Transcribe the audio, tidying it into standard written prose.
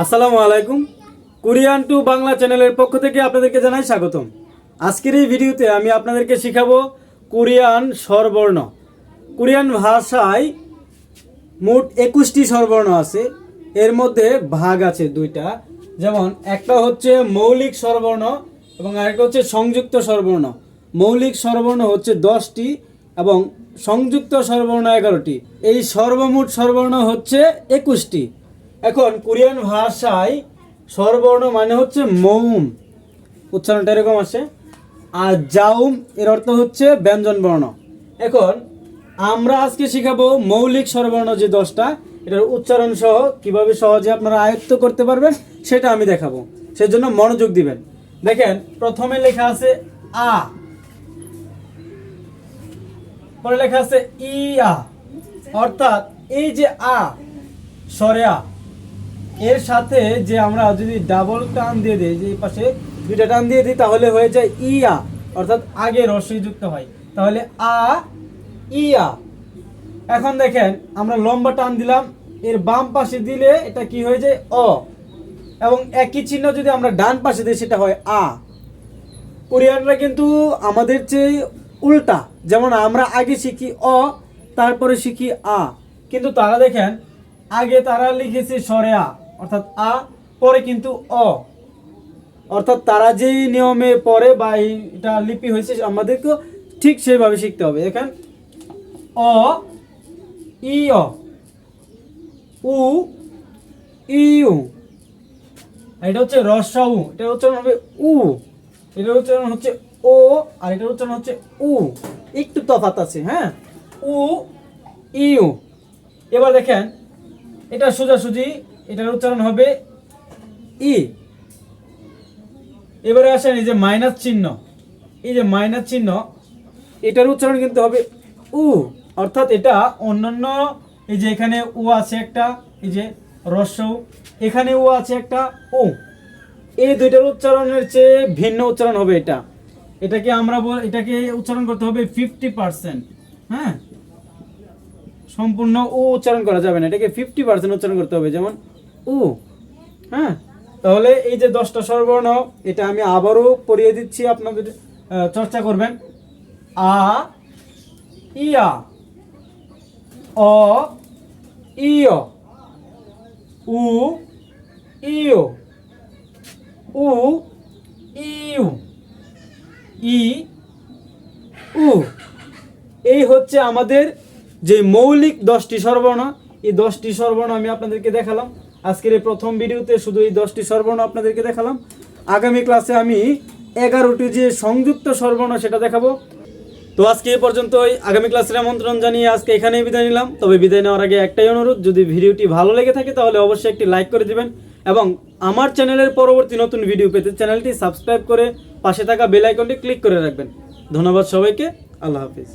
আসসালামু আলাইকুম। Korean two Bangla চ্যানেলের পক্ষ থেকে আপনাদেরকে জানাই স্বাগতম। আজকের এই ভিডিওতে আমি আপনাদেরকে শেখাবো কোরিয়ান স্বরবর্ণ। কোরিয়ান ভাষায় মোট 21টি স্বরবর্ণ আছে। এর মধ্যে ভাগ আছে দুইটা, যেমন একটা হচ্ছে মৌলিক স্বরবর্ণ এবং আরেকটা হচ্ছে সংযুক্ত স্বরবর্ণ। মৌলিক স্বরবর্ণ হচ্ছে 10টি এবং সংযুক্ত স্বরবর্ণ 11টি। এই সর্বমোট স্বরবর্ণ হচ্ছে 21টি। এখন কোরিয়ান ভাষায় স্বরবর্ণ মানে হচ্ছে মৌম, উচ্চারণটা এরকম আসে। আর জাউম এর অর্থ হচ্ছে ব্যঞ্জন বর্ণ। এখন আমরা আজকে শিখাবো মৌলিক স্বরবর্ণ যে 10টা, এটার উচ্চারণ সহ কিভাবে সহজে আপনারা আয়ত্ত করতে পারবেন সেটা আমি দেখাবো। সেজন্য মনোযোগ দিবেন। দেখেন, প্রথমে লেখা আছে আ, পরে লেখা আছে ইয়া, অর্থাৎ এই যে আ স্বরে আ, এর সাথে যে আমরা যদি ডাবল টান দিয়ে দিই, যে এই পাশে দুইটা টান দিয়ে দিই, তাহলে হয়ে যায় ইয়া, অর্থাৎ আগে রস্বই যুক্ত হয়, তাহলে আ ইয়া। এখন দেখেন, আমরা লম্বা টান দিলাম, এর বাম পাশে দিলে এটা কি হয়ে যায় অ, এবং একই চিহ্ন যদি আমরা ডান পাশে দিই সেটা হয় আ। কোরিয়ানরা কিন্তু আমাদের চেয়ে উল্টা, যেমন আমরা আগে শিখি অ, তারপরে শিখি আ, কিন্তু তারা দেখেন আগে তারা লিখেছে স্বরে আ অর্থাৎ আ, পরে কিন্তু অ, অর্থাৎ তারা যেই নিয়মে পড়ে বা এটা লিপি হয়েছে আমাদেরকেও ঠিক সেইভাবে শিখতে হবে। দেখেন, অ ই অ, উ ইউ, এটা হচ্ছে রস্য উ, এটার উচ্চারণ হবে উ, এটার উচ্চারণ হচ্ছে ও, আর এটার উচ্চারণ হচ্ছে উ, একটু তফাৎ আছে। হ্যাঁ, উ ইউ। এবার দেখেন, এটা সোজাসুজি, এটার উচ্চারণ হবে ই। এবারে আসেন এই যে মাইনাস চিহ্ন, এই যে মাইনাস চিহ্ন, এটার উচ্চারণ কিন্তু হবে উ, অর্থাৎ এটা অন্যান্য, এই যে এখানে উ আছে একটা, এই যে রস্য উ, এখানে উ আছে একটা উ, এই দুইটার উচ্চারণের চেয়ে ভিন্ন উচ্চারণ হবে এটা। এটাকে আমরা এটাকে উচ্চারণ করতে হবে 50%। হ্যাঁ, সম্পূর্ণ উ উচ্চারণ করা যাবে না, এটাকে 50% উচ্চারণ করতে হবে, যেমন উ। হ্যাঁ, তাহলে এই যে 10টা স্বরবর্ণ, এটা আমি আবারও পড়িয়ে দিচ্ছি, আপনাদের চর্চা করবেন। আ ইয়া, অ ইয়, উ ইয়, উ ইউ, ই উ। এই হচ্ছে আমাদের যে মৌলিক 10টি স্বরবর্ণ। এই 10টি স্বরবর্ণ আমি আপনাদেরকে দেখালাম আজকের এই প্রথম ভিডিওতে, শুধু এই 10টি স্বরবর্ণ আপনাদেরকে দেখালাম। আগামী ক্লাসে আমি 11টি যে সংযুক্ত স্বরবর্ণ সেটা দেখাবো। তো আজকে এই পর্যন্তই, আগামী ক্লাসের আমন্ত্রণ জানিয়ে আজকে এখানেই বিদায় নিলাম। তবে বিদায় নেওয়ার আগে একটাই অনুরোধ, যদি ভিডিওটি ভালো লেগে থাকে তাহলে অবশ্যই একটি লাইক করে দিবেন এবং আমার চ্যানেলের পরবর্তী নতুন ভিডিও পেতে চ্যানেলটি সাবস্ক্রাইব করে পাশে থাকা বেল আইকনটি ক্লিক করে রাখবেন। ধন্যবাদ সবাইকে, আল্লাহ হাফিজ।